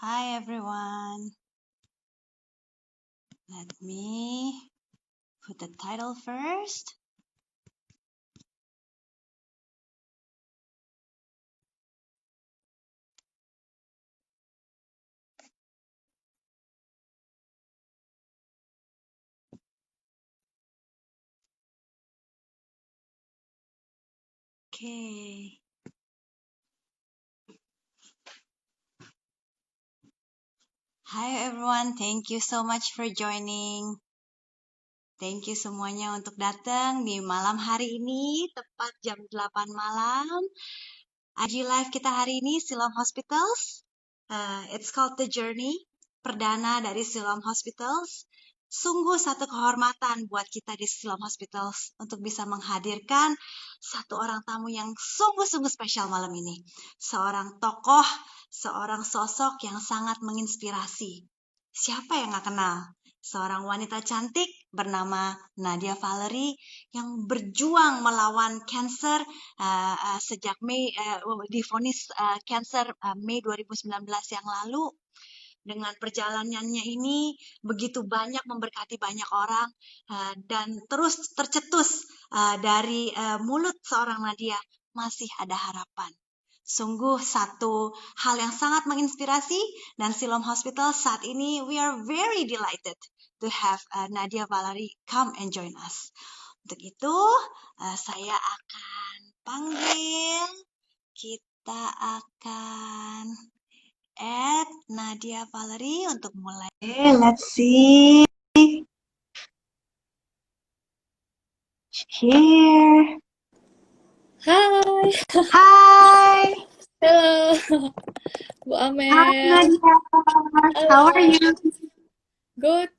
Hi everyone. Let me put the title first. Okay. Hi everyone, thank you so much for joining. Thank you semuanya untuk datang di malam hari ini, tepat jam 8 malam. IG Live kita hari ini, Siloam Hospitals. It's called The Journey, perdana dari Siloam Hospitals. Sungguh satu kehormatan buat kita di Siloam Hospitals untuk bisa menghadirkan satu orang tamu yang sungguh-sungguh spesial malam ini. Seorang tokoh, seorang sosok yang sangat menginspirasi. Siapa yang gak kenal? Seorang wanita cantik bernama Nadia Valerie yang berjuang melawan kanker sejak Mei divonis kanker Mei 2019 yang lalu. Dengan perjalanannya ini begitu banyak memberkati banyak orang dan terus tercetus dari mulut seorang Nadia masih ada harapan. Sungguh satu hal yang sangat menginspirasi dan Siloam Hospital saat ini we are very delighted to have Nadia Valerie come and join us. Untuk itu saya akan panggil, kita akan add Nadia Valerie untuk mulai. Let's see. Here. Hai. Hai. Halo. Bu Hi Amel. Nadia. How are you? Good.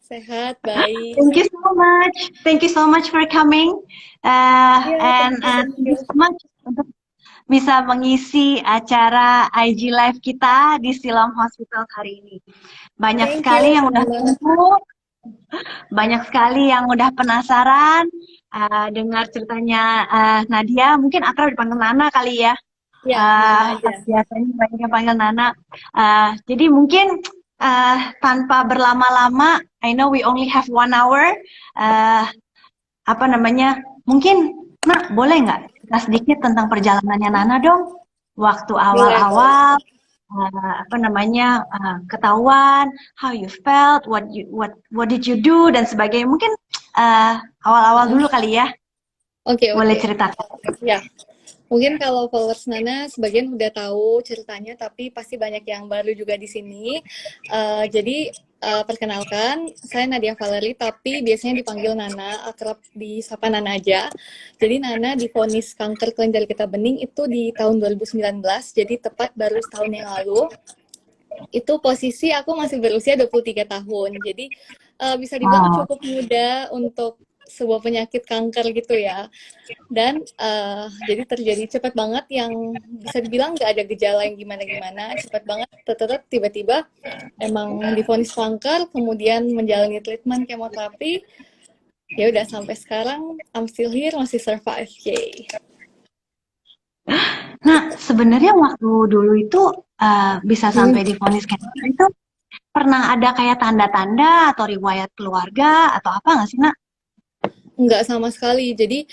Sehat, baik. Thank you so much. Thank you so much for coming. Thank Thank you you. so much untuk bisa mengisi acara IG Live kita di Siloam Hospital hari ini. Banyak sekali yang udah tunggu, banyak sekali yang udah penasaran dengar ceritanya Nadia. Mungkin akrab dipanggil Nana kali ya. Nana aja. Biasanya banyak yang panggil Nana. Jadi mungkin tanpa berlama-lama, I know we only have 1 hour. Mungkin Nak, boleh nggak cerita sedikit tentang perjalanannya Nana dong? Waktu awal-awal, ketahuan, how you felt, what did you do dan sebagainya. Mungkin awal-awal dulu kali ya. Oke. Boleh ceritakan. Ya. Mungkin kalau followers Nana sebagian udah tahu ceritanya, tapi pasti banyak yang baru juga di sini. Jadi perkenalkan, saya Nadia Valerie, tapi biasanya dipanggil Nana, akrab disapa Nana aja. Jadi Nana divonis kanker kelenjar getah bening itu di tahun 2019, jadi tepat baru setahun yang lalu. Itu posisi aku masih berusia 23 tahun, jadi bisa dibilang cukup muda untuk sebuah penyakit kanker gitu ya. Dan jadi terjadi cepat banget, yang bisa dibilang nggak ada gejala yang gimana-gimana, cepat banget, tetap tiba-tiba emang divonis kanker, kemudian menjalani treatment kemoterapi, ya udah sampai sekarang I'm still here, masih survive, yay. Nah, sebenarnya waktu dulu itu bisa sampai divonis kanker itu pernah ada kayak tanda-tanda atau riwayat keluarga atau apa nggak sih, Nak? Enggak sama sekali. Jadi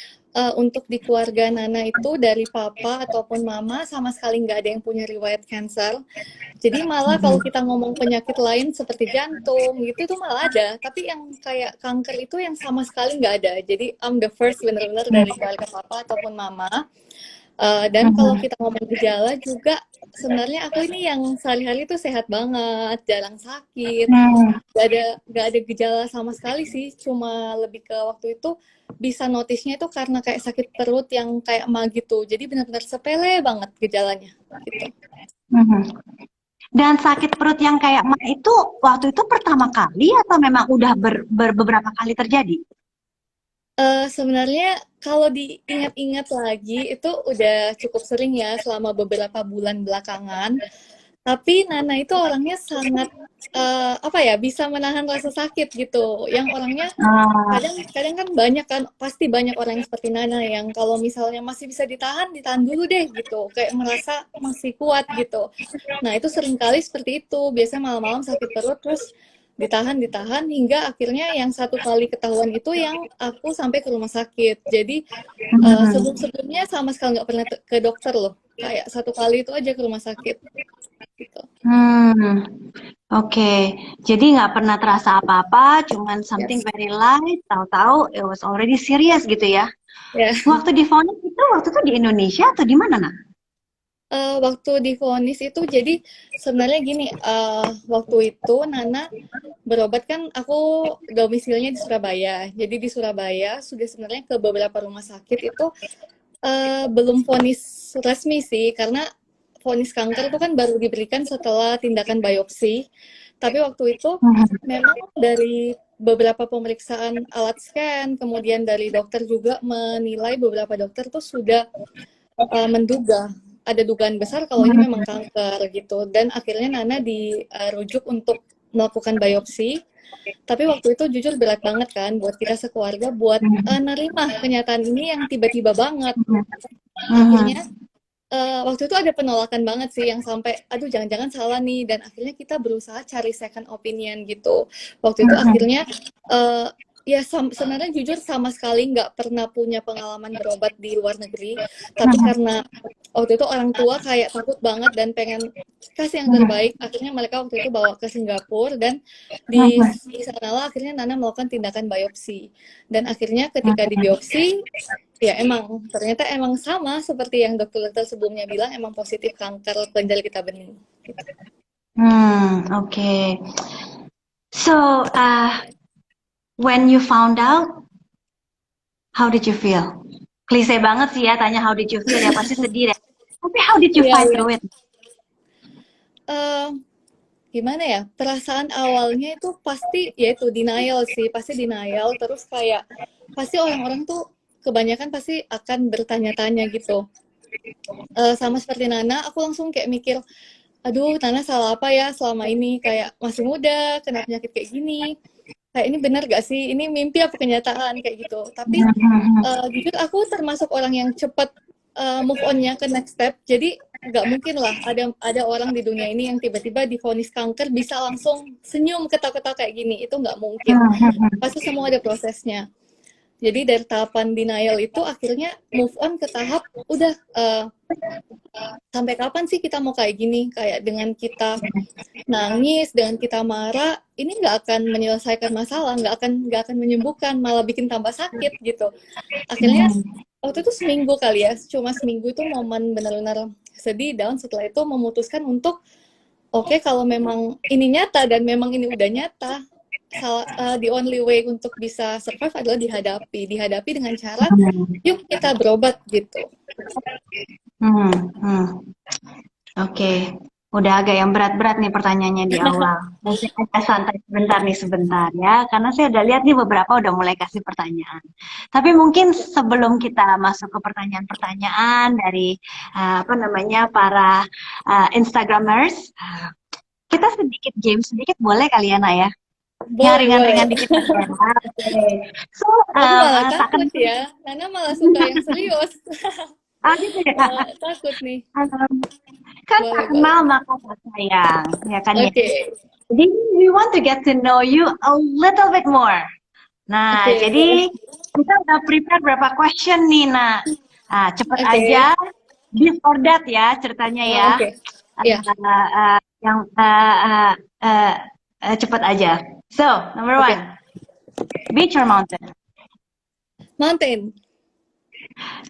untuk di keluarga Nana itu dari papa ataupun mama sama sekali nggak ada yang punya riwayat cancer. Jadi malah kalau kita ngomong penyakit lain seperti jantung gitu itu malah ada. Tapi yang kayak kanker itu yang sama sekali nggak ada. Jadi I'm the first bener-bener dari keluarga papa ataupun mama. Dan kalau kita ngomong gejala juga, sebenarnya aku ini yang sehari-hari tuh sehat banget, jarang sakit, gak ada gejala sama sekali sih. Cuma lebih ke waktu itu bisa notisnya itu karena kayak sakit perut yang kayak emah gitu. Jadi benar-benar sepele banget gejalanya gitu. Dan sakit perut yang kayak emah itu waktu itu pertama kali atau memang udah beberapa kali terjadi? Sebenarnya kalau diingat-ingat lagi itu udah cukup sering ya selama beberapa bulan belakangan. Tapi Nana itu orangnya sangat apa ya, bisa menahan rasa sakit gitu. Yang orangnya Ah, kadang-kadang kan banyak kan, pasti banyak orang yang seperti Nana yang kalau misalnya masih bisa ditahan, ditahan dulu deh gitu. Kayak merasa masih kuat gitu. Nah, itu seringkali seperti itu. Biasanya malam-malam sakit perut terus ditahan hingga akhirnya yang satu kali ketahuan itu yang aku sampai ke rumah sakit. Jadi hmm, sebelum-sebelumnya sama sekali nggak pernah ke dokter loh. Kayak satu kali itu aja ke rumah sakit gitu. hmm. Oke, jadi nggak pernah terasa apa-apa, cuman something Yes. very light, tahu-tahu it was already serious gitu ya. Ya. Waktu divonis itu waktu itu di Indonesia atau di mana, Nak? Waktu divonis itu jadi sebenarnya gini, waktu itu Nana berobat kan aku domisilinya di Surabaya. Jadi di Surabaya sudah sebenarnya ke beberapa rumah sakit itu belum vonis resmi sih, karena vonis kanker itu kan baru diberikan setelah tindakan biopsi. Tapi waktu itu Mhm, memang dari beberapa pemeriksaan alat scan, kemudian dari dokter juga menilai, beberapa dokter tuh sudah menduga ada dugaan besar kalau ini memang mhm, kanker gitu. Dan akhirnya Nana dirujuk untuk melakukan biopsi. Tapi waktu itu jujur berat banget kan buat kita sekeluarga buat mhm, nerima kenyataan ini yang tiba-tiba banget. mhm, Akhirnya mhm, waktu itu ada penolakan banget sih yang sampai, aduh jangan-jangan salah nih, dan akhirnya kita berusaha cari second opinion gitu. Waktu itu mhm, akhirnya uh, ya sebenarnya jujur sama sekali nggak pernah punya pengalaman berobat di luar negeri, tapi mhm, karena waktu itu orang tua kayak takut banget dan pengen kasih yang mhm, terbaik, akhirnya mereka waktu itu bawa ke Singapura, dan mhm, di sanalah akhirnya Nana melakukan tindakan biopsi. Dan akhirnya ketika di mhm. biopsi, ya emang, ternyata emang sama seperti yang dokter-dokter sebelumnya bilang, emang positif kanker ginjal kita bening. Gitu. Okay. So, when you found out, how did you feel? Klise banget sih ya tanya how did you feel ya pasti sedih deh. Tapi how did you Iya, fight iya. through it? Eh, Gimana ya? Perasaan awalnya itu pasti, yaitu denial sih, pasti denial. Terus kayak, pasti orang-orang tuh kebanyakan pasti akan bertanya-tanya gitu. Sama seperti Nana, aku langsung kayak mikir, aduh Nana salah apa ya selama ini? Kayak masih muda, kena penyakit kayak gini. Kayak ini benar gak sih? Ini mimpi apa kenyataan kayak gitu. Tapi jujur aku termasuk orang yang cepat move on-nya ke next step. Jadi nggak mungkin lah ada orang di dunia ini yang tiba-tiba divonis kanker bisa langsung senyum ketawa-ketawa kayak gini. Itu nggak mungkin. Pasti semua ada prosesnya. Jadi dari tahapan denial itu akhirnya move on ke tahap udah, sampai kapan sih kita mau kayak gini? Kayak dengan kita nangis, dengan kita marah, ini nggak akan menyelesaikan masalah, nggak akan menyembuhkan, malah bikin tambah sakit gitu. Akhirnya waktu itu seminggu kali ya, cuma seminggu itu momen benar-benar sedih, down. Setelah itu memutuskan untuk oke, kalau memang ini nyata dan memang ini udah nyata, the only way untuk bisa survive adalah dihadapi dengan cara yuk kita berobat gitu. Hmm, hmm. Oke, udah agak yang berat-berat nih pertanyaannya di awal. Mungkin agak santai sebentar nih sebentar ya, karena saya udah lihat nih beberapa udah mulai kasih pertanyaan. Tapi mungkin sebelum kita masuk ke pertanyaan-pertanyaan dari apa namanya para Instagramers, kita sedikit game sedikit boleh kali ya, Naya? Yang Boleh, boleh. ringan-ringan dikit aja. Oke. So, Aku malah tak takut kenal. ya, Nana malah suka yang serius. Ah, gitu ya. Takut nih. Kan tak Boleh, boleh. kenal maka tak sayang, ya kan ya. Oke, Jadi we want to get to know you a little bit more. Nah, oke, boleh. jadi kita udah prepare berapa question nih, nah. Ah, cepet Oke. aja, this or that ya ceritanya ya. Oke. Ya, Yang cepet aja. So, number oke. one, beach or mountain? Mountain.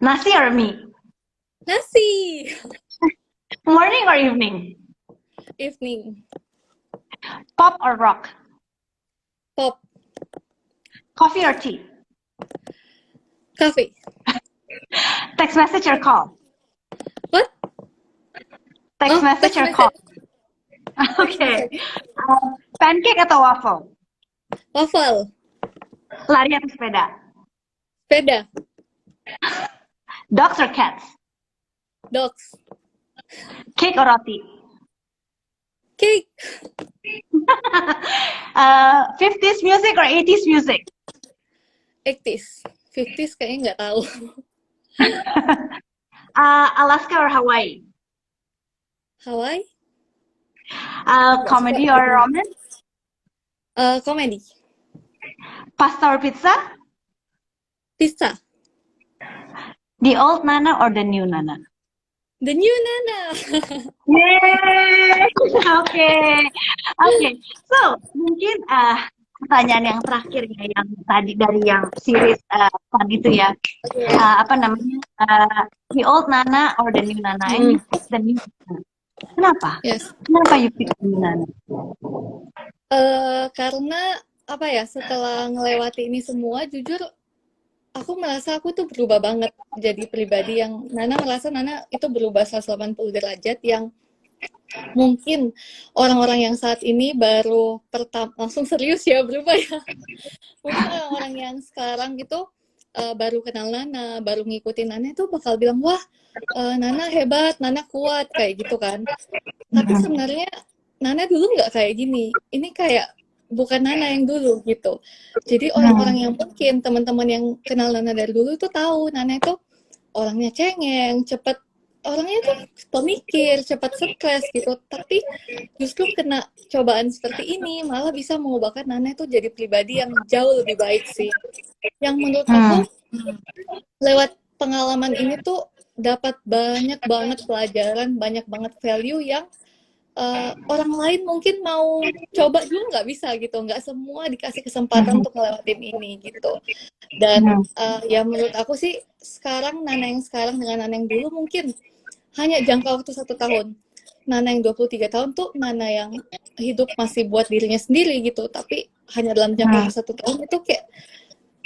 Nasi or mie? Nasi. Morning or evening? Evening. Pop or rock? Pop. Coffee or tea? Coffee. Text message or call? What? Text Oh, message text or call? message. Text Oke. message. Pancake atau waffle? Waffle. Lari atau sepeda? Sepeda. Dogs or cats? Dogs. Cake or roti? Cake. 50s music or 80s music? 80s. 50s kayaknya nggak tahu. Alaska or Hawaii? Hawaii? Nggak suka Comedy or gitu. romance? Komedi. Pasta or pizza? Pizza. The old Nana or the new Nana? The new Nana. Yeay, oke. So mungkin pertanyaan yang terakhir ya, yang tadi dari yang series tadi itu ya, apa namanya, the old Nana or the new Nana? And you pick the new Nana. Kenapa? Yes. Kenapa you pick the new Nana? Karena apa ya, setelah ngelewati ini semua, jujur aku merasa aku tuh berubah banget jadi pribadi yang Nana merasa Nana itu berubah 180 derajat yang mungkin orang-orang yang saat ini baru langsung serius ya berubah ya. Mungkin orang-orang yang sekarang gitu baru kenal Nana, baru ngikutin Nana itu bakal bilang, wah Nana hebat, Nana kuat, kayak gitu kan. Tapi sebenarnya Nana dulu nggak kayak gini. Ini kayak bukan Nana yang dulu gitu. Jadi orang-orang yang mungkin teman-teman yang kenal Nana dari dulu itu tahu Nana itu orangnya cengeng, cepet, orangnya tuh pemikir, cepat stres gitu. Tapi justru kena cobaan seperti ini malah bisa mengubahkan Nana itu jadi pribadi yang jauh lebih baik sih. Yang menurut aku lewat pengalaman ini tuh dapat banyak banget pelajaran, banyak banget value yang orang lain mungkin mau coba juga nggak bisa gitu, nggak semua dikasih kesempatan untuk ngelewatin ini gitu. Dan ya menurut aku sih sekarang Nana yang sekarang dengan Nana yang dulu mungkin hanya jangka waktu 1 tahun. Nana yang 23 tahun tuh Nana yang hidup masih buat dirinya sendiri gitu, tapi hanya dalam jangka waktu 1 tahun itu kayak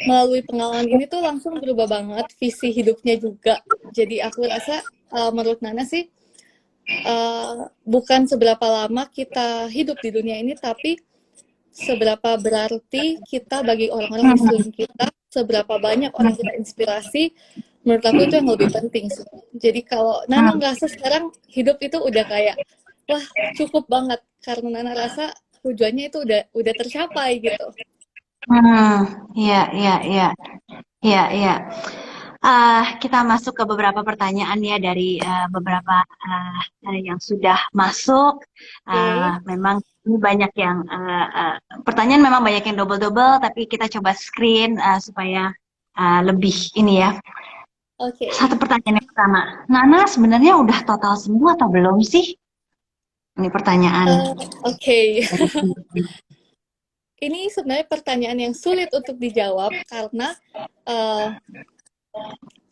melalui pengalaman ini tuh langsung berubah banget visi hidupnya juga. Jadi aku rasa menurut Nana sih bukan seberapa lama kita hidup di dunia ini, tapi seberapa berarti kita bagi orang-orang di sekeliling kita, seberapa banyak orang kita inspirasi, menurut aku itu yang lebih penting sih. Jadi kalau Nana ngerasa sekarang hidup itu udah kayak, wah cukup banget, karena Nana rasa tujuannya itu udah tercapai gitu. Iya. Kita masuk ke beberapa pertanyaan ya dari beberapa yang sudah masuk. Memang ini banyak yang pertanyaan memang banyak yang double-double, tapi kita coba screen supaya lebih ini ya. Satu pertanyaan yang pertama, Nana sebenarnya udah total sembuh atau belum sih? Ini pertanyaan. Ini sebenarnya pertanyaan yang sulit untuk dijawab karena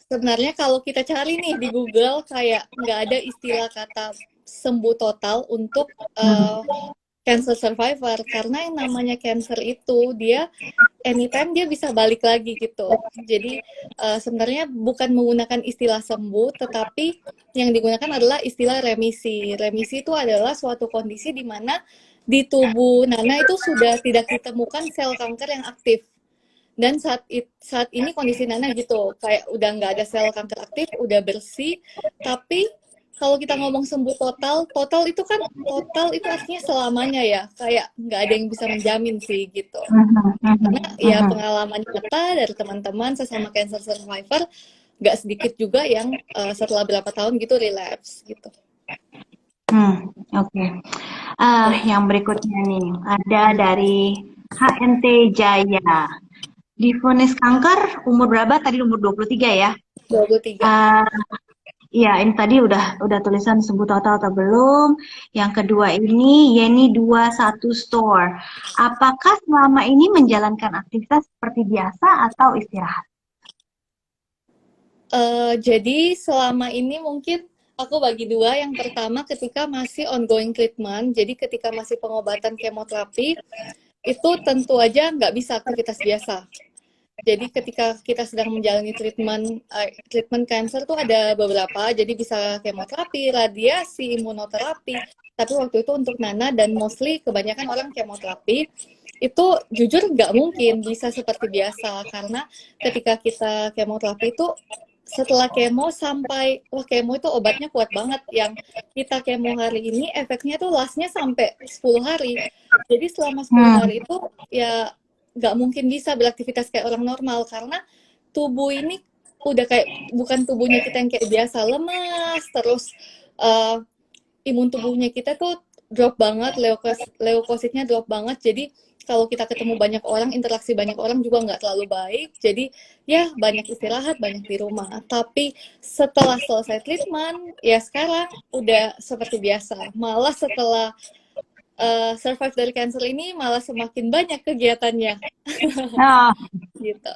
sebenarnya kalau kita cari nih di Google kayak nggak ada istilah kata sembuh total untuk cancer survivor, karena yang namanya cancer itu dia anytime dia bisa balik lagi gitu. Jadi sebenarnya bukan menggunakan istilah sembuh, tetapi yang digunakan adalah istilah remisi. Remisi itu adalah suatu kondisi di mana di tubuh Nana itu sudah tidak ditemukan sel kanker yang aktif. Dan saat ini kondisi Nana gitu, kayak udah nggak ada sel kanker aktif, udah bersih. Tapi kalau kita ngomong sembuh total itu kan total itu artinya selamanya ya, kayak nggak ada yang bisa menjamin sih gitu. Karena ya pengalaman nyata dari teman-teman sesama cancer survivor, nggak sedikit juga yang setelah berapa tahun gitu relapse gitu. Yang berikutnya nih ada dari HNT Jaya. Divonis kanker umur berapa? Tadi umur 23 ya? 23. Iya, ini tadi udah tulisan sembuh total atau belum. Yang kedua ini Yeni 21 Store. Apakah selama ini menjalankan aktivitas seperti biasa atau istirahat? Jadi selama ini mungkin aku bagi dua. Yang pertama ketika masih ongoing treatment, jadi ketika masih pengobatan kemoterapi, itu tentu aja nggak bisa aktivitas biasa. Jadi ketika kita sedang menjalani treatment cancer tuh ada beberapa, jadi bisa kemoterapi, radiasi, imunoterapi. Tapi waktu itu untuk Nana dan mostly kebanyakan orang kemoterapi, itu jujur nggak mungkin bisa seperti biasa, karena ketika kita kemoterapi itu setelah kemo sampai, wah kemo itu obatnya kuat banget. Yang kita kemo hari ini, efeknya tuh lastnya sampai 10 hari. Jadi selama 10 Hmm. hari itu ya nggak mungkin bisa beraktivitas kayak orang normal, karena tubuh ini udah kayak, bukan tubuhnya kita yang kayak biasa lemas, terus uh, imun tubuhnya kita tuh drop banget, leukositnya drop banget. Jadi kalau kita ketemu banyak orang, interaksi banyak orang juga nggak terlalu baik. Jadi ya banyak istirahat, banyak di rumah. Tapi setelah selesai treatment, ya sekarang udah seperti biasa. Malah setelah survive dari cancer ini, malah semakin banyak kegiatannya. Nah, Gitu.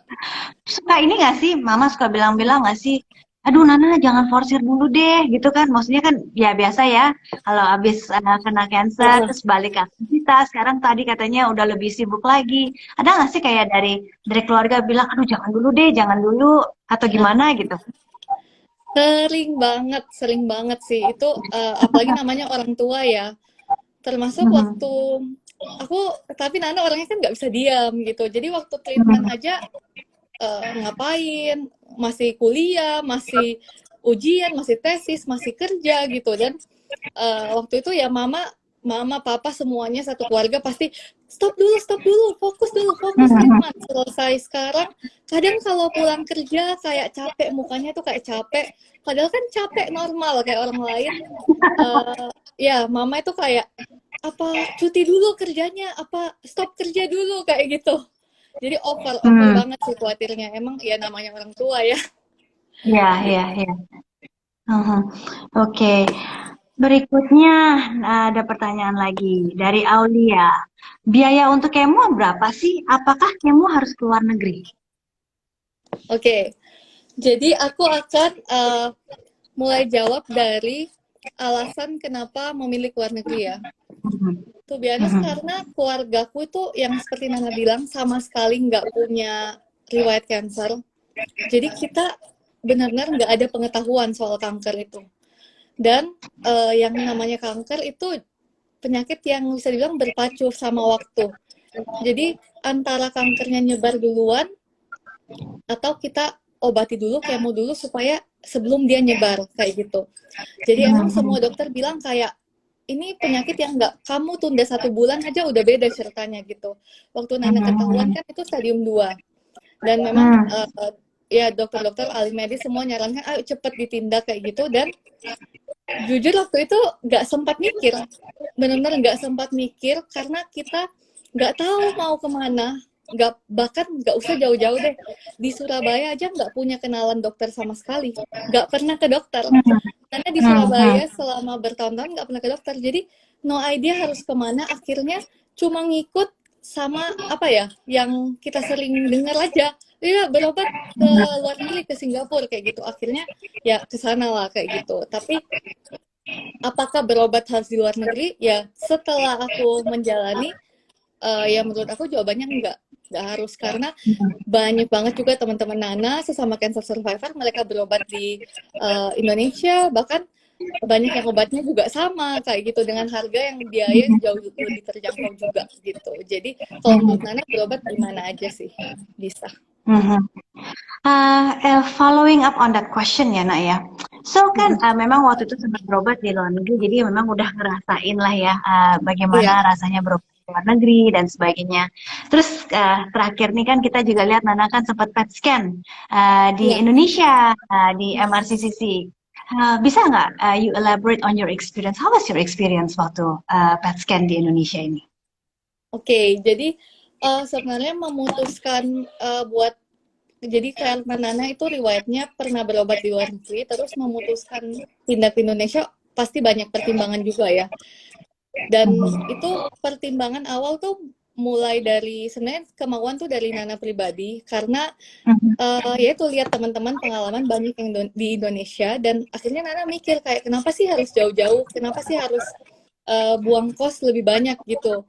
suka ini nggak sih, Mama suka bilang-bilang nggak sih, aduh Nana jangan forsir dulu deh, gitu kan? Maksudnya kan ya biasa ya, kalau abis kena cancer terus balik ke aktivitas, sekarang tadi katanya udah lebih sibuk lagi. Ada nggak sih kayak dari keluarga bilang, aduh jangan dulu deh, jangan dulu, atau gimana gitu? Sering banget sih. Itu apalagi namanya orang tua ya. Termasuk Mhm. waktu aku, tapi Nana orangnya kan nggak bisa diam gitu. Jadi waktu treatment Mhm. aja ngapain, masih kuliah, masih ujian, masih tesis, masih kerja gitu. Dan waktu itu ya mama, papa semuanya satu keluarga pasti stop dulu, fokus Mhm. treatment. Selesai sekarang, kadang kalau pulang kerja kayak capek, mukanya tuh kayak capek. Padahal kan capek normal kayak orang lain. Ya mama itu kayak apa cuti dulu kerjanya, apa stop kerja dulu kayak gitu. Jadi over Hmm. banget sih khawatirnya. Emang ya namanya orang tua ya. Ya, ya, ya. Mhm. Oke. Berikutnya ada pertanyaan lagi dari Aulia. Biaya untuk kemo berapa sih? Apakah kemo harus ke luar negeri? Oke, jadi aku akan mulai jawab dari alasan kenapa memilih luar negeri ya. Mhm. To be honest, Mhm. karena keluargaku itu yang seperti Nana bilang sama sekali nggak punya riwayat cancer. Jadi kita benar-benar nggak ada pengetahuan soal kanker itu. Dan yang namanya kanker itu penyakit yang bisa dibilang berpacu sama waktu. Jadi antara kankernya nyebar duluan atau kita obati dulu, kemo dulu supaya sebelum dia nyebar kayak gitu. Jadi emang semua Mhm. dokter bilang kayak ini penyakit yang nggak kamu tunda 1 bulan aja udah beda ceritanya gitu. Waktu Nana ketahuan Mhm. kan itu stadium 2 dan memang Mhm. ya dokter-dokter ahli medis semua nyarankan ayo cepet ditindak kayak gitu. Dan jujur waktu itu nggak sempat mikir, benar-benar nggak sempat mikir karena kita nggak tahu mau kemana, nggak, bahkan nggak usah jauh-jauh deh, di Surabaya aja nggak punya kenalan dokter sama sekali, nggak pernah ke dokter karena di Mhm. Surabaya selama bertahun-tahun nggak pernah ke dokter. Jadi no idea harus kemana, akhirnya cuma ngikut sama apa ya yang kita sering dengar aja, ya berobat ke luar negeri, ke Singapura kayak gitu. Akhirnya ya ke sana lah kayak gitu. Tapi apakah berobat harus di luar negeri? Ya setelah aku menjalani, ya menurut aku jawabannya enggak harus, karena banyak banget juga teman-teman Nana sesama cancer survivor mereka berobat di Indonesia, bahkan banyak yang obatnya juga sama kayak gitu dengan harga yang biaya jauh lebih terjangkau juga gitu. Jadi kalau menurut Nana berobat di mana aja sih bisa. Mhm. Following up on that question ya, Nak ya. So kan memang waktu itu sempat berobat di luar negeri, jadi memang udah ngerasain lah ya Iya, bagaimana rasanya berobat di luar negeri dan sebagainya. Terus terakhir nih kan kita juga lihat Nana kan sempat PET scan di iya. Indonesia di MRCCC. Bisa nggak you elaborate on your experience? How was your experience waktu PET scan di Indonesia ini? Oke, jadi sebenarnya memutuskan buat, jadi karena Nana itu riwayatnya pernah berobat di luar negeri, terus memutuskan pindah ke Indonesia pasti banyak pertimbangan juga ya. Dan itu pertimbangan awal tuh mulai dari sebenarnya kemauan tuh dari Nana pribadi, karena ya itu lihat teman-teman pengalaman banyak yang di Indonesia, dan akhirnya Nana mikir kayak kenapa sih harus jauh-jauh, kenapa sih harus buang kos lebih banyak gitu.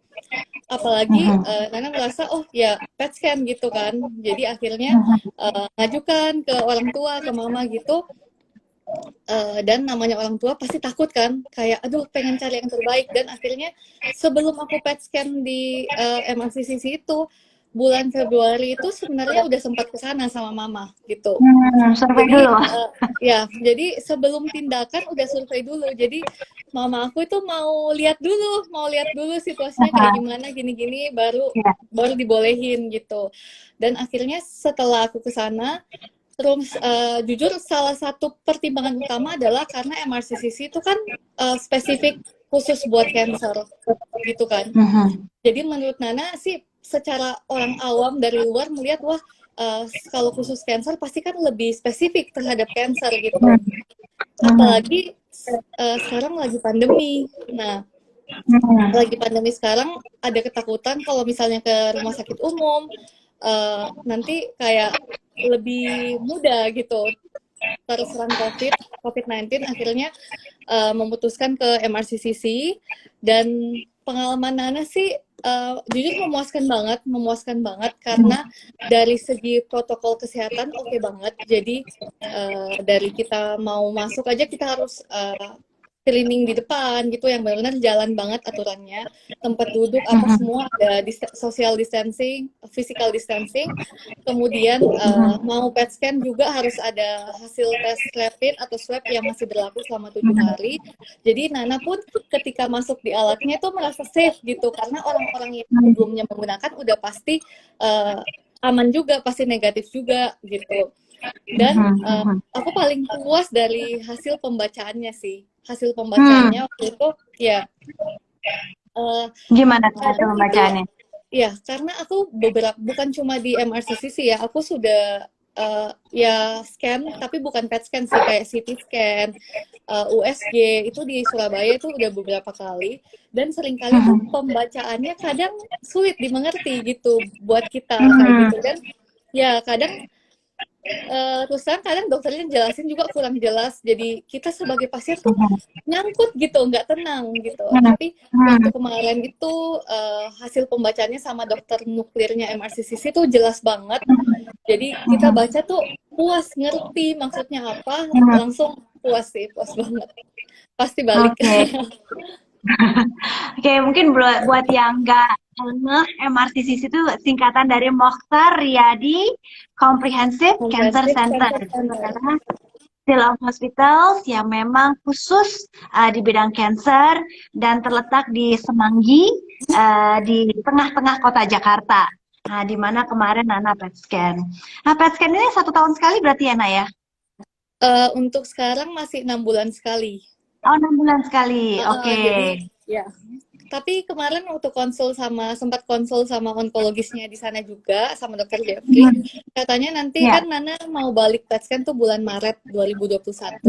Apalagi Mhm. Nana merasa oh ya PET scan gitu kan, jadi akhirnya ngajukan ke orang tua, ke mama gitu. Dan namanya orang tua pasti takut kan, kayak aduh pengen cari yang terbaik. Dan akhirnya sebelum aku PET scan di MRCCC itu bulan Februari itu sebenarnya udah sempat ke sana sama mama gitu. Survei Jadi dulu. ya, jadi sebelum tindakan udah survei dulu. Jadi mama aku itu mau lihat dulu situasinya kayak gimana gini-gini Ya. baru dibolehin gitu. Dan akhirnya setelah aku ke sana, terus jujur salah satu pertimbangan utama adalah karena MRCCC itu kan spesifik khusus buat cancer gitu kan. Jadi menurut Nana sih secara orang awam dari luar melihat wah kalau khusus cancer pasti kan lebih spesifik terhadap cancer gitu. Apalagi sekarang lagi pandemi. Nah, lagi pandemi sekarang ada ketakutan kalau misalnya ke rumah sakit umum nanti kayak lebih mudah gitu terserang COVID-19 akhirnya memutuskan ke MRCCC dan pengalaman Nana sih jujur memuaskan banget karena dari segi protokol kesehatan oke banget. Jadi dari kita mau masuk aja kita harus cleaning di depan gitu yang benar-benar jalan banget aturannya, tempat duduk apa semua ada social distancing, physical distancing, kemudian mau PET scan juga harus ada hasil tes rapid atau swab yang masih berlaku selama 7 hari. Jadi Nana pun ketika masuk di alatnya itu merasa safe gitu karena orang-orang yang sebelumnya menggunakan udah pasti aman juga, pasti negatif juga gitu. Dan aku paling puas dari hasil pembacaannya sih. Hasil pembacaannya waktu itu ya Gimana tuh hasil kadang itu pembacaannya? ya karena aku bukan cuma di MRCCC ya, aku sudah ya scan tapi bukan PET scan sih kayak CT scan, USG itu di Surabaya itu udah beberapa kali dan seringkali tuh pembacaannya kadang sulit dimengerti gitu buat kita kayak gitu dan ya kadang terus terang kadang dokternya jelasin juga kurang jelas jadi kita sebagai pasien tuh nyangkut gitu nggak tenang gitu tapi waktu kemarin itu hasil pembacaannya sama dokter nuklirnya MRCCC tuh jelas banget jadi kita baca tuh puas ngerti maksudnya apa langsung puas banget pasti balik. Oke, mungkin buat yang nggak ngeh, MRCCC itu singkatan dari Mokhtar Riyadi Comprehensive Cancer Center. Karena Seal of Hospitals yang memang khusus di bidang cancer dan terletak di Semanggi di tengah-tengah kota Jakarta. Nah, di mana kemarin Nana PET scan. Nah, PET scan ini 1 tahun sekali berarti ya, Naya? Untuk sekarang masih 6 bulan sekali. Oh, 6 bulan sekali. Oke. Jadi ya. Tapi kemarin waktu sempat konsul sama onkologisnya di sana juga sama dokter Jeffrey, katanya nanti kan Nana mau balik PET scan tuh bulan Maret 2021.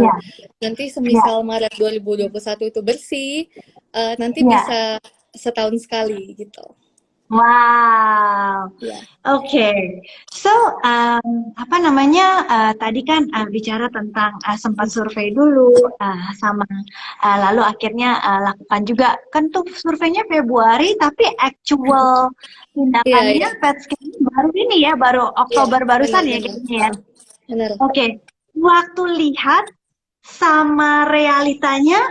Nanti semisal Maret 2021 itu bersih, nanti bisa setahun sekali gitu. Wow. Oke. So, apa namanya? Tadi kan bicara tentang sempat survei dulu sama lalu akhirnya lakukan juga kan tuh surveinya Februari tapi actual tindakannya PET scan baru ini ya, baru Oktober barusan ya kayaknya ya. Benar. Oke. Waktu lihat sama realitanya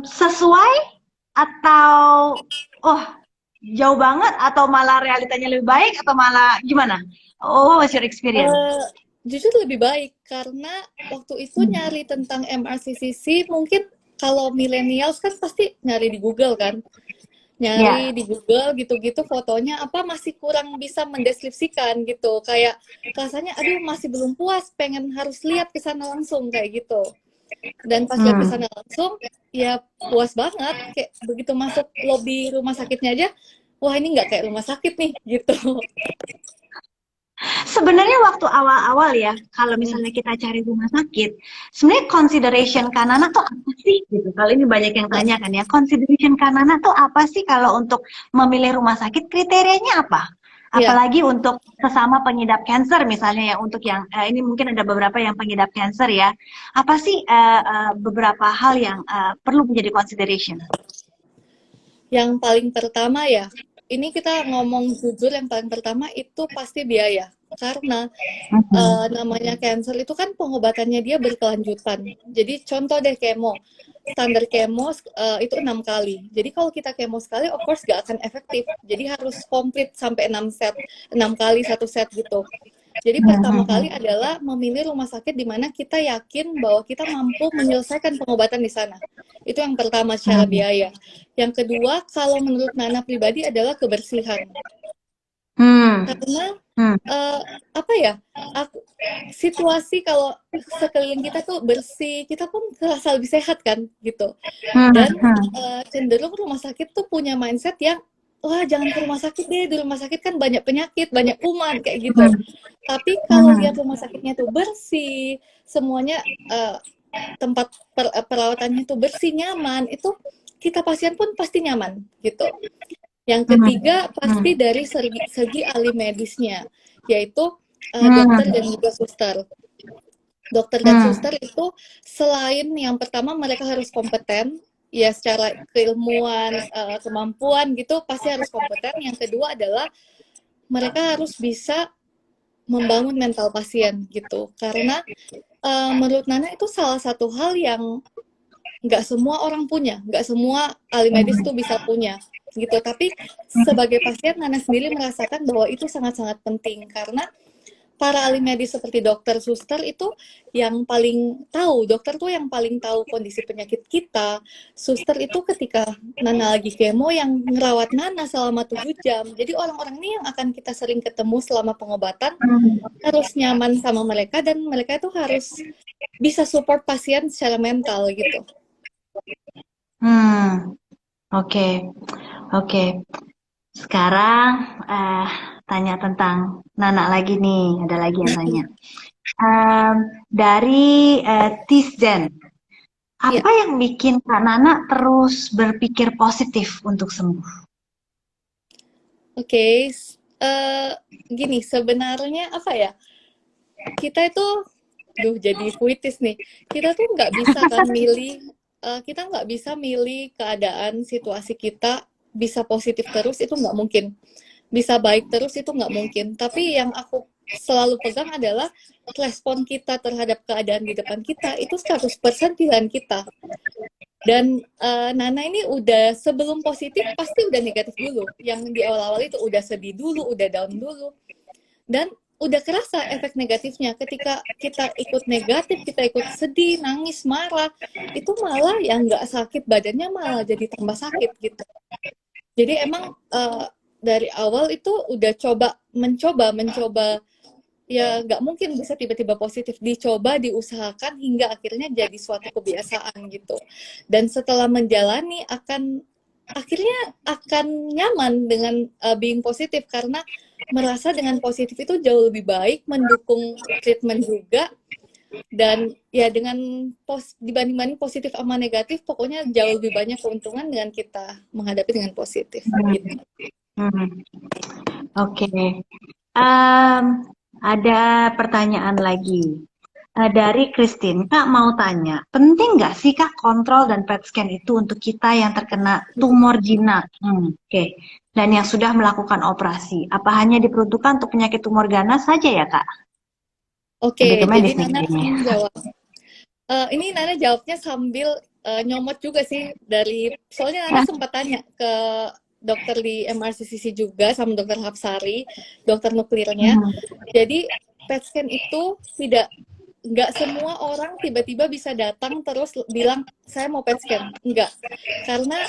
sesuai atau jauh banget atau malah realitanya lebih baik atau malah gimana? What was your experience? Jujur lebih baik karena waktu itu nyari tentang MRCCC mungkin kalau millennials kan pasti nyari di Google kan. Nyari di Google gitu-gitu fotonya apa masih kurang bisa mendeskripsikan gitu. Kayak rasanya aduh masih belum puas, pengen harus lihat ke sana langsung kayak gitu. Dan pas lihat ke sana langsung ya puas banget kayak begitu masuk lobi rumah sakitnya aja wah ini nggak kayak rumah sakit nih gitu. Sebenarnya waktu awal-awal ya kalau misalnya kita cari rumah sakit sebenarnya consideration Kanana tuh apa sih gitu. Kalau ini banyak yang tanya kan ya, consideration Kanana tuh apa sih kalau untuk memilih rumah sakit, kriterianya apa? Apalagi untuk sesama pengidap cancer misalnya ya, untuk yang ini mungkin ada beberapa yang pengidap cancer ya. Apa sih beberapa hal yang perlu menjadi consideration? Yang paling pertama ya, ini kita ngomong jujur yang paling pertama itu pasti biaya. Karena Mhm. namanya cancer itu kan pengobatannya dia berkelanjutan. Jadi contoh deh kemo, standar kemo itu 6 kali. Jadi kalau kita kemo sekali, of course gak akan efektif. Jadi harus komplit sampai 6 set, 6 kali satu set gitu. Jadi pertama kali Mhm. adalah memilih rumah sakit di mana kita yakin bahwa kita mampu menyelesaikan pengobatan di sana. Itu yang pertama secara Mhm. biaya. Yang kedua, kalau menurut Nana pribadi adalah kebersihan. Hmm. Karena Hmm. uh, apa ya? Aku situasi kalau sekeliling kita tuh bersih, kita pun terasa lebih sehat kan gitu. Hmm. Dan Hmm. cenderung rumah sakit tuh punya mindset yang wah jangan ke rumah sakit deh, di rumah sakit kan banyak penyakit, banyak kuman kayak gitu. Tapi kalau lihat Hmm. rumah sakitnya tuh bersih, semuanya tempat perawatannya tuh bersih, nyaman, itu kita pasien pun pasti nyaman gitu. Yang Hmm. ketiga pasti Hmm. dari segi ahli medisnya, yaitu dokter dan Hmm. juga suster. Dokter dan Hmm. suster itu selain yang pertama mereka harus kompeten, ya secara keilmuan, kemampuan gitu pasti harus kompeten. Yang kedua adalah mereka harus bisa membangun mental pasien gitu. Karena menurut Nana itu salah satu hal yang nggak semua orang punya, nggak semua ahli medis tuh bisa punya gitu. Tapi sebagai pasien Nana sendiri merasakan bahwa itu sangat-sangat penting karena para ahli medis seperti dokter, suster itu yang paling tahu, dokter tuh yang paling tahu kondisi penyakit kita. Suster itu ketika Nana lagi kemo yang ngerawat Nana selama 7 jam. Jadi orang-orang ini yang akan kita sering ketemu selama pengobatan harus nyaman sama mereka dan mereka itu harus bisa support pasien secara mental gitu. Hmm. Oke, oke. Sekarang tanya tentang Nana lagi nih. Ada lagi yang tanya. Em, dari Tizden, Iya, apa yang bikin Kak Nana terus berpikir positif untuk sembuh? oke. Uh, Gini, sebenarnya apa ya? Kita itu, jadi puitis nih. Kita tuh nggak bisa kan milih, kita nggak bisa milih keadaan situasi kita bisa positif terus itu nggak mungkin. Bisa baik terus itu nggak mungkin. Tapi yang aku selalu pegang adalah respon kita terhadap keadaan di depan kita itu 100% pilihan kita. Dan Nana ini udah sebelum positif pasti udah negatif dulu. Yang di awal-awal itu udah sedih dulu, udah down dulu. Dan udah kerasa efek negatifnya ketika kita ikut negatif, kita ikut sedih, nangis, marah, itu malah yang nggak sakit badannya malah jadi tambah sakit gitu. Jadi emang dari awal itu udah mencoba ya nggak mungkin bisa tiba-tiba positif, dicoba diusahakan hingga akhirnya jadi suatu kebiasaan gitu. Dan setelah menjalani akhirnya akan nyaman dengan being positif karena merasa dengan positif itu jauh lebih baik, mendukung treatment juga, dan ya dengan dibanding positif sama negatif pokoknya jauh lebih banyak keuntungan dengan kita menghadapi dengan positif gitu. Hmm. Oke. Em, ada pertanyaan lagi. Dari Christine, Kak mau tanya, penting nggak sih Kak kontrol dan PET scan itu untuk kita yang terkena tumor jinak? Oke. Dan yang sudah melakukan operasi, apa hanya diperuntukkan untuk penyakit tumor ganas saja ya Kak? Lebih ke Oke, jadi medis nih Nana kayaknya ya. jawab. Ini Nana jawabnya sambil nyomot juga sih dari soalnya Nana sempat tanya ke dokter di MRCCC juga sama dokter Hapsari, dokter nuklirnya. Hmm. Jadi PET scan itu nggak semua orang tiba-tiba bisa datang terus bilang saya mau PET scan, nggak, karena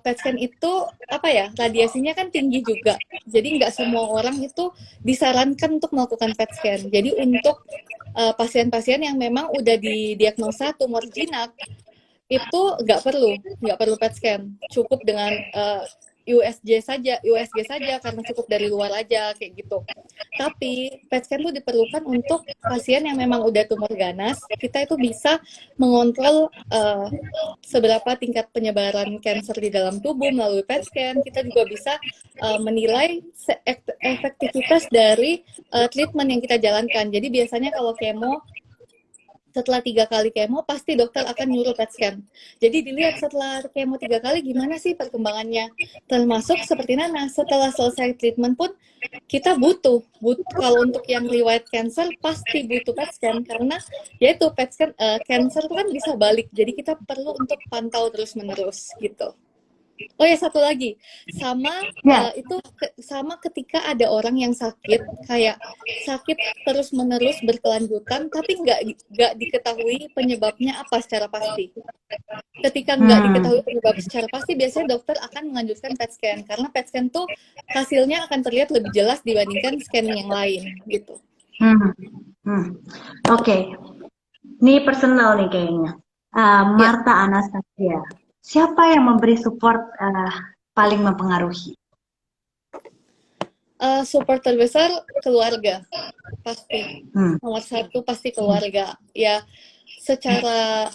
PET scan itu apa ya, radiasinya kan tinggi juga, jadi nggak semua orang itu disarankan untuk melakukan PET scan. Jadi untuk pasien-pasien yang memang udah didiagnosa tumor jinak itu nggak perlu PET scan, cukup dengan USG saja karena cukup dari luar aja kayak gitu. Tapi PET scan itu diperlukan untuk pasien yang memang udah tumor ganas. Kita itu bisa mengontrol seberapa tingkat penyebaran kanker di dalam tubuh melalui PET scan. Kita juga bisa menilai efektivitas dari treatment yang kita jalankan. Jadi biasanya kalau kemo setelah 3 kali kemo pasti dokter akan nyuruh PET scan. Jadi dilihat setelah kemo 3 kali gimana sih perkembangannya. Termasuk seperti Nana, setelah selesai treatment pun kita butuh kalau untuk yang riwayat cancer pasti butuh PET scan karena yaitu PET scan cancer itu kan bisa balik. Jadi kita perlu untuk pantau terus-menerus gitu. Oh ya satu lagi, sama itu sama ketika ada orang yang sakit, kayak sakit terus-menerus berkelanjutan, tapi nggak diketahui penyebabnya apa secara pasti. Ketika nggak diketahui penyebab secara pasti, biasanya dokter akan menganjurkan PET scan, karena PET scan tuh hasilnya akan terlihat lebih jelas dibandingkan scanning yang lain, gitu. Oke. Ini personal nih kayaknya. Marta Anastasia. Siapa yang memberi support paling mempengaruhi? Support terbesar keluarga, pasti. Nomor 1 pasti keluarga. Ya, secara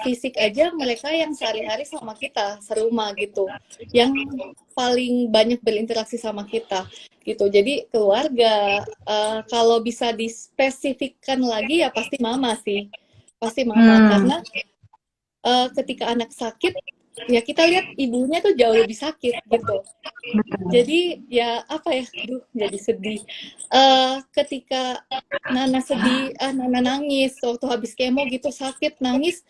fisik aja mereka yang sehari-hari sama kita, serumah gitu. Yang paling banyak berinteraksi sama kita gitu. Jadi keluarga, kalau bisa dispesifikkan lagi ya pasti mama sih. Pasti mama, karena ketika anak sakit, ya kita lihat ibunya tuh jauh lebih sakit gitu. Jadi ya jadi sedih. Ketika Nana sedih, Nana nangis waktu habis kemo gitu, sakit nangis,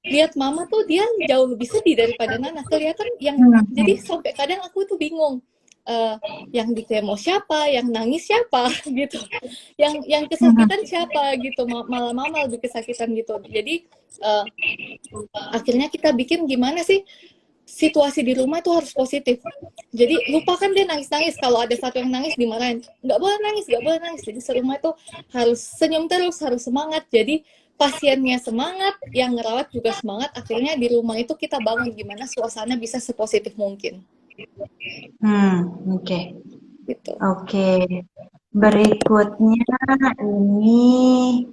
lihat mama tuh dia jauh lebih sedih daripada Nana. Kelihatan jadi sampai kadang aku tuh bingung. Yang di kemo siapa, yang nangis siapa gitu, yang kesakitan siapa gitu, malah mama lebih kesakitan gitu. Jadi akhirnya kita bikin gimana sih situasi di rumah itu harus positif. Jadi lupakan deh nangis-nangis, kalau ada satu yang nangis dimarahin, nggak boleh nangis. Jadi serumah itu harus senyum terus, harus semangat. Jadi pasiennya semangat, yang ngerawat juga semangat. Akhirnya di rumah itu kita bangun gimana suasana bisa sepositif mungkin. Oke. Gitu. Oke. Berikutnya ini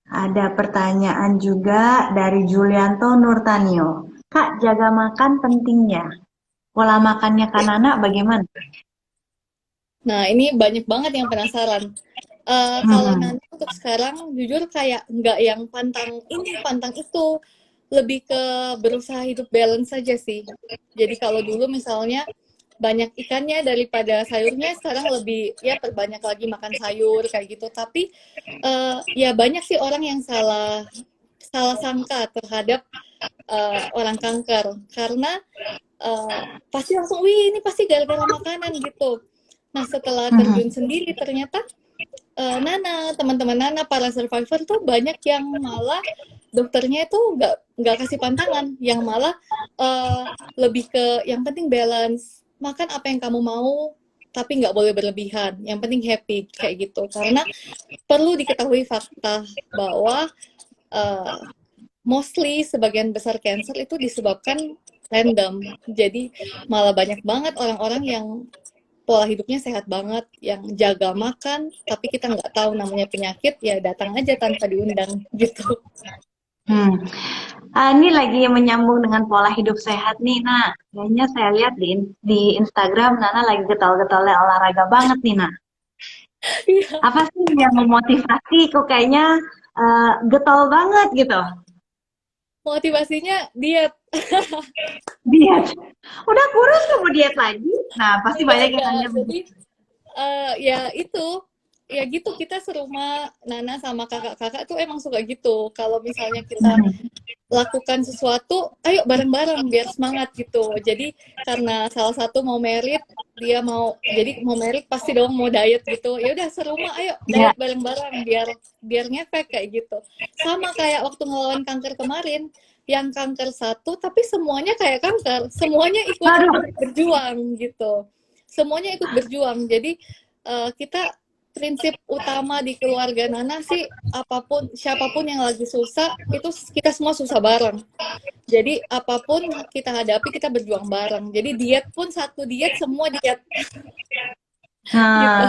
ada pertanyaan juga dari Julianto Nurtanio. Kak, jaga makan pentingnya. Pola makannya Kak Nana bagaimana? Nah, ini banyak banget yang penasaran. Kalau Nana untuk sekarang jujur kayak nggak yang pantang ini, pantang itu. Lebih ke berusaha hidup balance saja sih. Jadi kalau dulu misalnya banyak ikannya daripada sayurnya, sekarang lebih ya perbanyak lagi makan sayur kayak gitu. Tapi ya banyak sih orang yang salah sangka terhadap orang kanker, karena pasti langsung wih ini pasti gara-gara makanan gitu. Nah setelah terjun sendiri ternyata Nana, teman-teman Nana, para survivor tuh banyak yang malah dokternya itu nggak kasih pantangan, yang malah lebih ke yang penting balance, makan apa yang kamu mau tapi nggak boleh berlebihan, yang penting happy kayak gitu. Karena perlu diketahui fakta bahwa mostly sebagian besar cancer itu disebabkan random. Jadi malah banyak banget orang-orang yang pola hidupnya sehat banget, yang jaga makan, tapi kita nggak tahu namanya penyakit, ya datang aja tanpa diundang gitu. Ini lagi menyambung dengan pola hidup sehat nih, Nah. Kayaknya saya lihat di Instagram, Nana lagi getol-getolnya olahraga banget nih, Nah. Apa sih yang memotivasi kok kayaknya getol banget gitu? Motivasinya diet. Diet? Udah kurus kamu diet lagi? Nah, pasti banyak yang nanya. Jadi, ya itu, ya gitu, kita serumah Nana sama kakak-kakak tuh emang suka gitu. Kalau misalnya kita lakukan sesuatu, ayo bareng-bareng biar semangat gitu. Jadi karena salah satu mau merit, dia mau merit pasti dong mau diet gitu. Ya udah serumah ayo diet bareng-bareng biar ngefek kayak gitu. Sama kayak waktu ngelawan kanker kemarin, yang kanker satu tapi semuanya kayak kanker, semuanya ikut berjuang gitu. Semuanya ikut berjuang. Jadi kita prinsip utama di keluarga Nana sih, siapapun yang lagi susah, itu kita semua susah bareng. Jadi apapun kita hadapi, kita berjuang bareng. Jadi diet pun satu diet, semua diet. Gitu.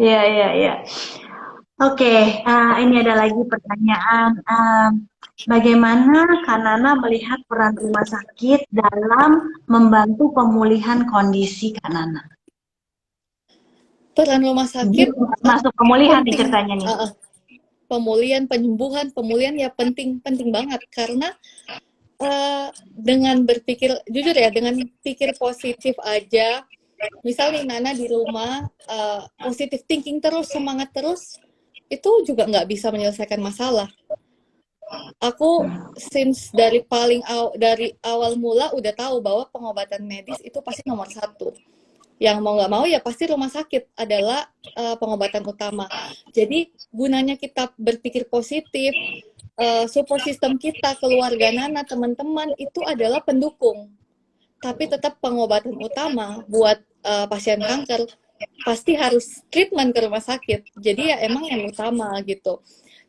Iya. Oke, ini ada lagi pertanyaan. Bagaimana Kak Nana melihat peran rumah sakit dalam membantu pemulihan kondisi Kak Nana? Peran rumah sakit masuk pemulihan nih ceritanya nih. pemulihan ya penting banget karena dengan berpikir jujur ya, dengan pikir positif aja, misal nih Nana di rumah positive thinking terus, semangat terus, itu juga nggak bisa menyelesaikan masalah. Aku dari awal mula udah tahu bahwa pengobatan medis itu pasti nomor satu. Yang mau nggak mau ya pasti rumah sakit adalah pengobatan utama. Jadi gunanya kita berpikir positif, support system kita, keluarga Nana, teman-teman itu adalah pendukung. Tapi tetap pengobatan utama buat pasien kanker pasti harus treatment ke rumah sakit. Jadi ya emang yang utama gitu.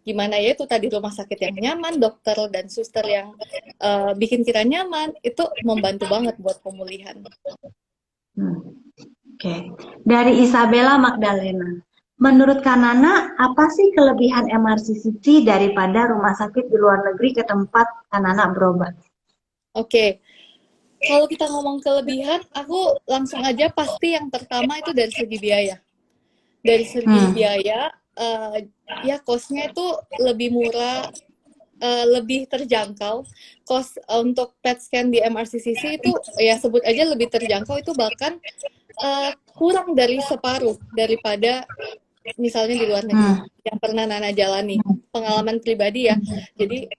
Gimana ya itu tadi rumah sakit yang nyaman, dokter dan suster yang bikin kita nyaman, itu membantu banget buat pemulihan. Oke. Dari Isabella Magdalena. Menurut Kanana, apa sih kelebihan MRCCC daripada rumah sakit di luar negeri ke tempat Kanana berobat? Oke. Kalau kita ngomong kelebihan, aku langsung aja pasti yang pertama itu dari segi biaya. Dari segi biaya, ya cost-nya itu lebih murah, lebih terjangkau. Cost untuk PET scan di MRCCC itu ya sebut aja lebih terjangkau, itu bahkan kurang dari separuh daripada misalnya di luar negeri yang pernah Nana jalani, pengalaman pribadi ya. Jadi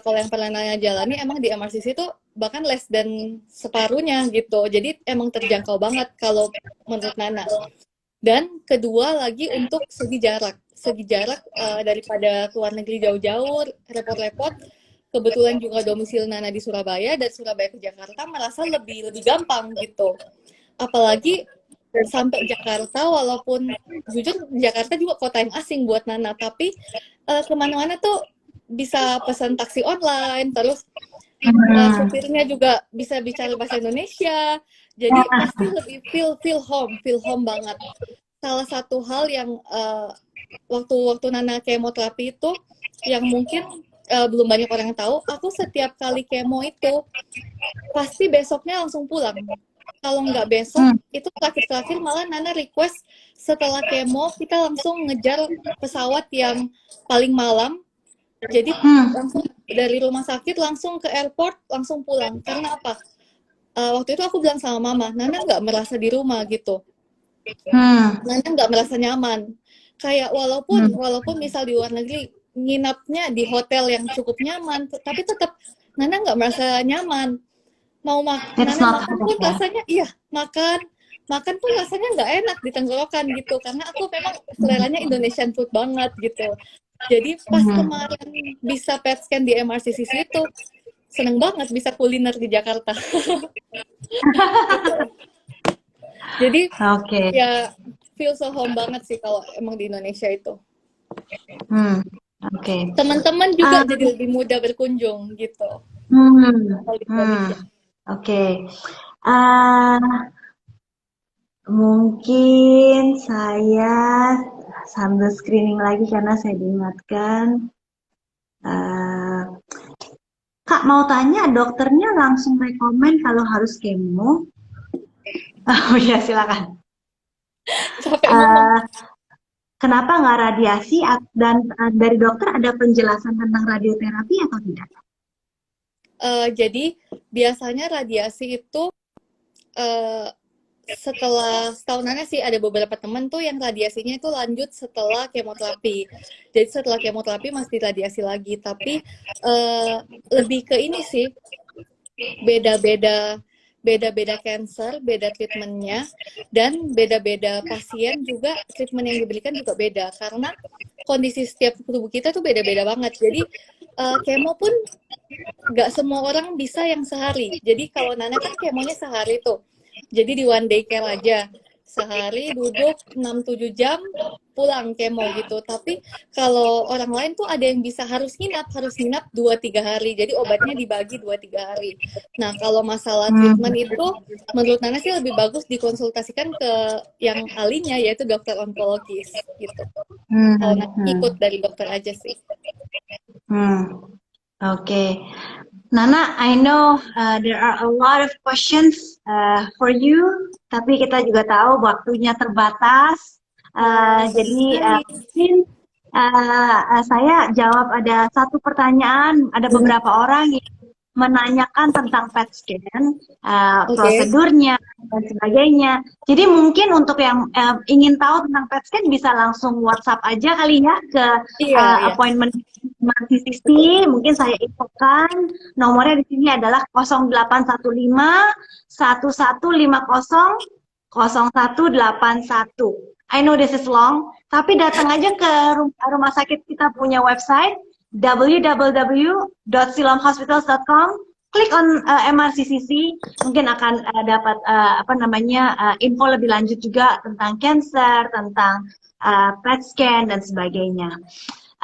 kalau yang pernah Nana jalani emang di MRCC itu bahkan less dan separuhnya gitu. Jadi emang terjangkau banget kalau menurut Nana. Dan kedua lagi untuk segi jarak daripada keluar negeri jauh-jauh repot-repot. Kebetulan juga domisili Nana di Surabaya, dan Surabaya ke Jakarta merasa lebih gampang gitu. Apalagi sampai Jakarta, walaupun jujur Jakarta juga kota yang asing buat Nana, tapi kemana-mana tuh bisa pesan taksi online, terus supirnya juga bisa bicara bahasa Indonesia, jadi pasti lebih feel home banget. Salah satu hal yang waktu Nana kemoterapi itu yang mungkin belum banyak orang yang tahu, aku setiap kali kemo itu pasti besoknya langsung pulang. Kalau nggak besok, itu terakhir malah Nana request setelah kemo kita langsung ngejar pesawat yang paling malam. Jadi langsung dari rumah sakit langsung ke airport, langsung pulang. Karena apa? Waktu itu aku bilang sama mama, Nana nggak merasa di rumah gitu. Nana nggak merasa nyaman. Kayak walaupun misal di luar negeri nginapnya di hotel yang cukup nyaman, tapi tetap Nana nggak merasa nyaman. Mau Nana makan pun rasanya makan pun rasanya nggak enak di tenggorokan gitu, karena aku memang seleranya Indonesian food banget gitu. Jadi pas kemarin bisa PET scan di MRCCC itu seneng banget bisa kuliner di Jakarta. Jadi ya feel so home banget sih kalau emang di Indonesia itu. Teman-teman juga jadi lebih mudah berkunjung gitu. Mungkin saya sambil screening lagi karena saya diingatkan. Kak mau tanya, dokternya langsung rekomen kalau harus kemo? Oh iya, silakan. Kenapa nggak radiasi, dan dari dokter ada penjelasan tentang radioterapi atau tidak? Jadi biasanya radiasi itu setelah setahunannya sih ada beberapa temen tuh yang radiasinya itu lanjut setelah kemoterapi. Jadi setelah kemoterapi masih radiasi lagi, tapi lebih ke ini sih, beda-beda cancer, beda treatmentnya, dan beda-beda pasien juga treatment yang diberikan juga beda, karena kondisi setiap tubuh kita tuh beda-beda banget. Jadi kemo pun nggak semua orang bisa yang sehari. Jadi kalau Nana kan kemonya sehari tuh, jadi di one day care aja, sehari duduk 6-7 jam pulang kemo gitu. Tapi kalau orang lain tuh ada yang bisa harus nginap 2-3 hari, jadi obatnya dibagi 2-3 hari. Nah kalau masalah treatment itu menurut Nana sih lebih bagus dikonsultasikan ke yang ahlinya, yaitu dokter onkologis gitu. Kalau Nana ikut dari dokter aja sih. Okay. Nana, I know there are a lot of questions for you, tapi kita juga tahu waktunya terbatas. Jadi mungkin Saya jawab ada satu pertanyaan, ada beberapa orang yang menanyakan tentang PET scan, Oke. prosedurnya dan sebagainya. Jadi mungkin untuk yang ingin tahu tentang PET scan bisa langsung WhatsApp aja kali ya ke Iya, iya. appointment CCC. Mungkin saya infokan nomornya di sini adalah 0815 1150 0181. I know this is long, tapi datang aja ke rumah sakit, kita punya website www.silamhospitals.com, klik on MRCCC, mungkin akan dapat info lebih lanjut juga tentang cancer, tentang PET scan dan sebagainya.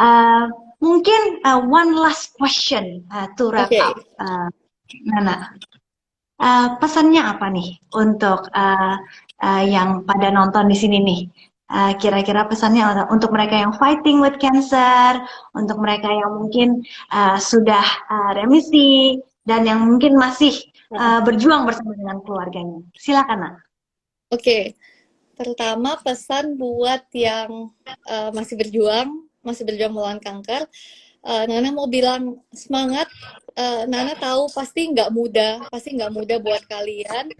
Uh, Mungkin one last question to wrap Oke. up, Nana. Pesannya apa nih untuk yang pada nonton di sini nih? Kira-kira pesannya untuk mereka yang fighting with cancer, untuk mereka yang mungkin sudah remisi, dan yang mungkin masih Nah, berjuang bersama dengan keluarganya. Silakan, Nak. oke. Pertama, pesan buat yang masih berjuang melawan kanker. Nana mau bilang semangat. Nana tahu pasti nggak mudah buat kalian.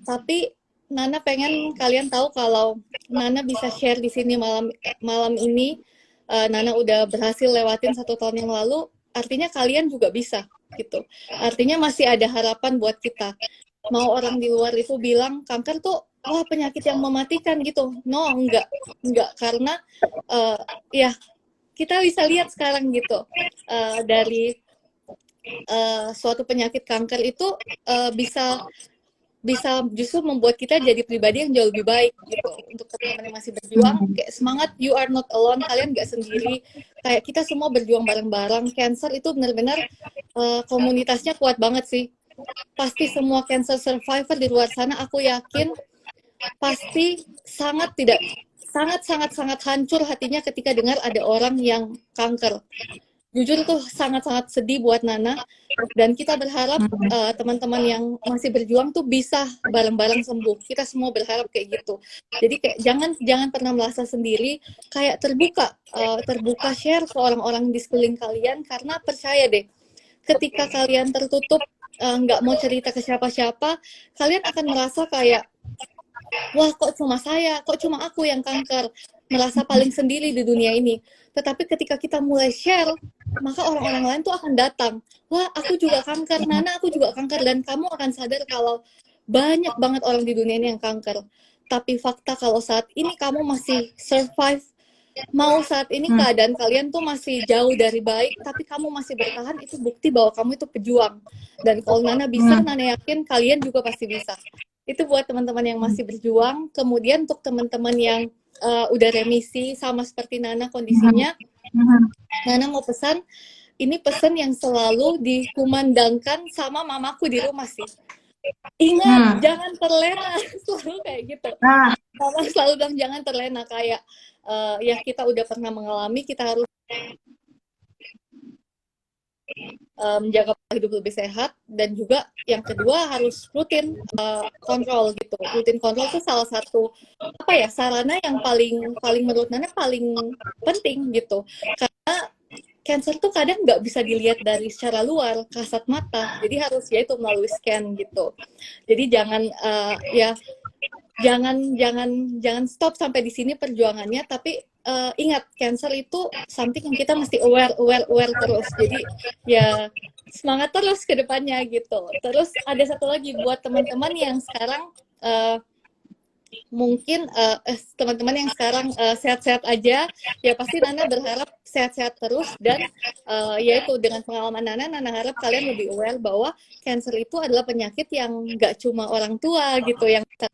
Tapi Nana pengen kalian tahu kalau Nana bisa share di sini malam ini. Nana udah berhasil lewatin 1 tahun yang lalu. Artinya kalian juga bisa gitu. Artinya masih ada harapan buat kita. Mau orang di luar itu bilang kanker tuh wah penyakit yang mematikan gitu. No, enggak karena ya kita bisa lihat sekarang gitu dari suatu penyakit kanker itu bisa justru membuat kita jadi pribadi yang jauh lebih baik gitu. Untuk teman-teman yang masih berjuang, kayak semangat, you are not alone, kalian nggak sendiri. Kayak kita semua berjuang bareng-bareng. Cancer itu benar-benar komunitasnya kuat banget sih. Pasti semua cancer survivor di luar sana, aku yakin pasti sangat hancur hatinya ketika dengar ada orang yang kanker. Jujur itu sangat sedih buat Nana, dan kita berharap teman-teman yang masih berjuang tuh bisa bareng-bareng sembuh. Kita semua berharap kayak gitu. Jadi kayak jangan pernah merasa sendiri, kayak terbuka share ke orang-orang di sekeliling kalian, karena percaya deh, ketika kalian tertutup nggak mau cerita ke siapa-siapa, kalian akan merasa kayak wah kok cuma aku yang kanker, merasa paling sendiri di dunia ini. Tetapi ketika kita mulai share, maka orang-orang lain tuh akan datang. Wah, aku juga kanker, Nana, aku juga kanker. Dan kamu akan sadar kalau banyak banget orang di dunia ini yang kanker. Tapi fakta kalau saat ini kamu masih survive, mau saat ini keadaan kalian tuh masih jauh dari baik, tapi kamu masih bertahan, itu bukti bahwa kamu itu pejuang. Dan kalau Nana bisa, Nana yakin kalian juga pasti bisa. Itu buat teman-teman yang masih berjuang. Kemudian untuk teman-teman yang udah remisi, sama seperti Nana kondisinya, Nana mau pesan, ini pesan yang selalu dikumandangkan sama mamaku di rumah sih. Ingat, jangan terlena. Selalu kayak gitu. Mama selalu bilang jangan terlena, kayak ya kita udah pernah mengalami, kita harus menjaga hidup lebih sehat, dan juga yang kedua harus rutin kontrol gitu. Rutin kontrol itu salah satu sarana yang paling menurut Nana paling penting gitu. Karena cancer tuh kadang nggak bisa dilihat dari secara luar, kasat mata. Jadi harus ya itu melalui scan gitu. Jadi jangan stop sampai di sini perjuangannya, tapi ingat, cancer itu something yang kita mesti aware terus. Jadi ya semangat terus ke depannya gitu. Terus ada satu lagi buat teman-teman yang sekarang mungkin teman-teman yang sekarang sehat-sehat aja, ya pasti Nana berharap sehat-sehat terus, dan yaitu dengan pengalaman Nana harap kalian lebih aware bahwa cancer itu adalah penyakit yang nggak cuma orang tua gitu yang bisa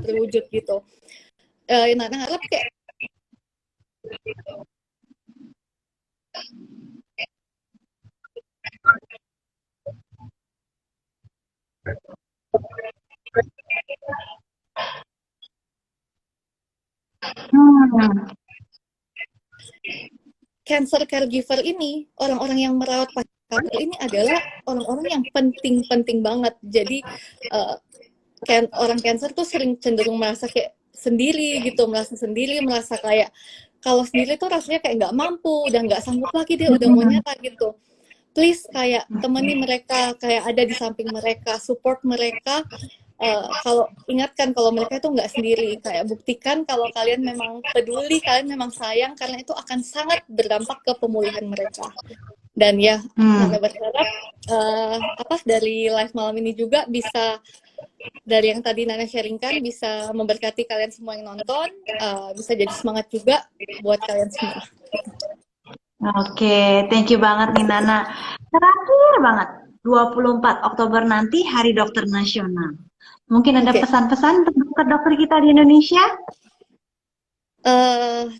terwujud gitu. Nana harap kayak cancer caregiver ini, orang-orang yang merawat pasien kanker ini adalah orang-orang yang penting-penting banget. Jadi orang cancer tuh sering cenderung merasa kayak sendiri gitu, merasa kayak kalau sendiri tuh rasanya kayak nggak mampu, udah nggak sanggup lagi dia udah mau nyerah gitu. Please kayak temani mereka, kayak ada di samping mereka, support mereka. Kalau ingatkan kalau mereka itu nggak sendiri, kayak buktikan kalau kalian memang peduli, kalian memang sayang, karena itu akan sangat berdampak ke pemulihan mereka. Dan ya, Nana berharap dari live malam ini juga bisa, dari yang tadi Nana sharingkan, bisa memberkati kalian semua yang nonton, bisa jadi semangat juga buat kalian semua. Oke, thank you banget nih Nana. Terakhir banget, 24 Oktober nanti Hari Dokter Nasional. Mungkin ada pesan-pesan untuk dokter-dokter kita di Indonesia?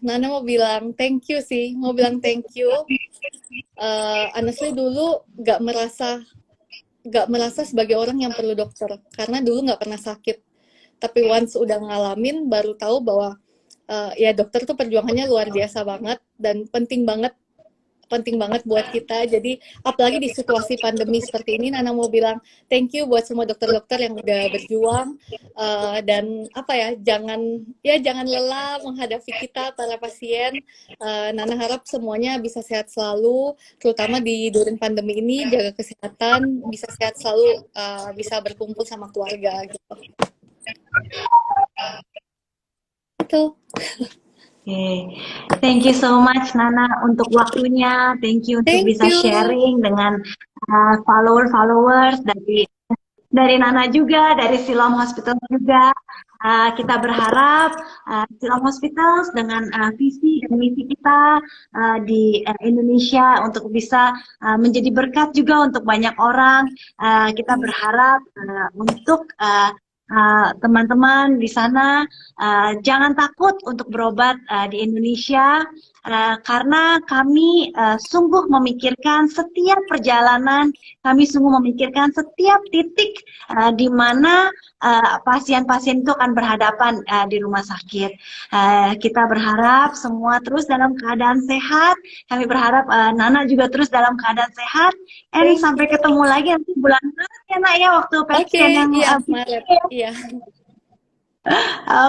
Nana mau bilang thank you sih, honestly dulu gak merasa sebagai orang yang perlu dokter, karena dulu gak pernah sakit. Tapi once udah ngalamin, baru tahu bahwa ya dokter tuh perjuangannya luar biasa banget, dan penting banget buat kita. Jadi apalagi di situasi pandemi seperti ini, Nana mau bilang thank you buat semua dokter-dokter yang udah berjuang, dan jangan lelah menghadapi kita para pasien. Nana harap semuanya bisa sehat selalu, terutama di during pandemi ini, jaga kesehatan, bisa sehat selalu, bisa berkumpul sama keluarga gitu. Itu. Okay. Thank you so much Nana untuk waktunya. Thank you untuk bisa sharing dengan followers dari Nana juga, dari Siloam Hospital juga. Kita berharap Siloam Hospital dengan visi dan misi kita di Indonesia untuk bisa menjadi berkat juga untuk banyak orang. Kita berharap untuk teman-teman di sana jangan takut untuk berobat di Indonesia, karena kami sungguh memikirkan setiap perjalanan, kami sungguh memikirkan setiap titik di mana pasien-pasien itu akan berhadapan di rumah sakit. Kita berharap semua terus dalam keadaan sehat. Kami berharap Nana juga terus dalam keadaan sehat. And sampai ketemu lagi nanti bulan Maret ya Nak ya, waktu pasien yang Maret. Iya.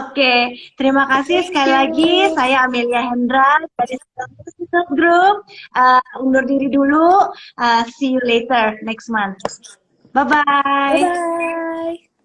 Oke, terima kasih sekali lagi. Saya Amelia Hendra dari Hospital Group. Undur diri dulu. See you later next month. Bye-bye. Bye-bye.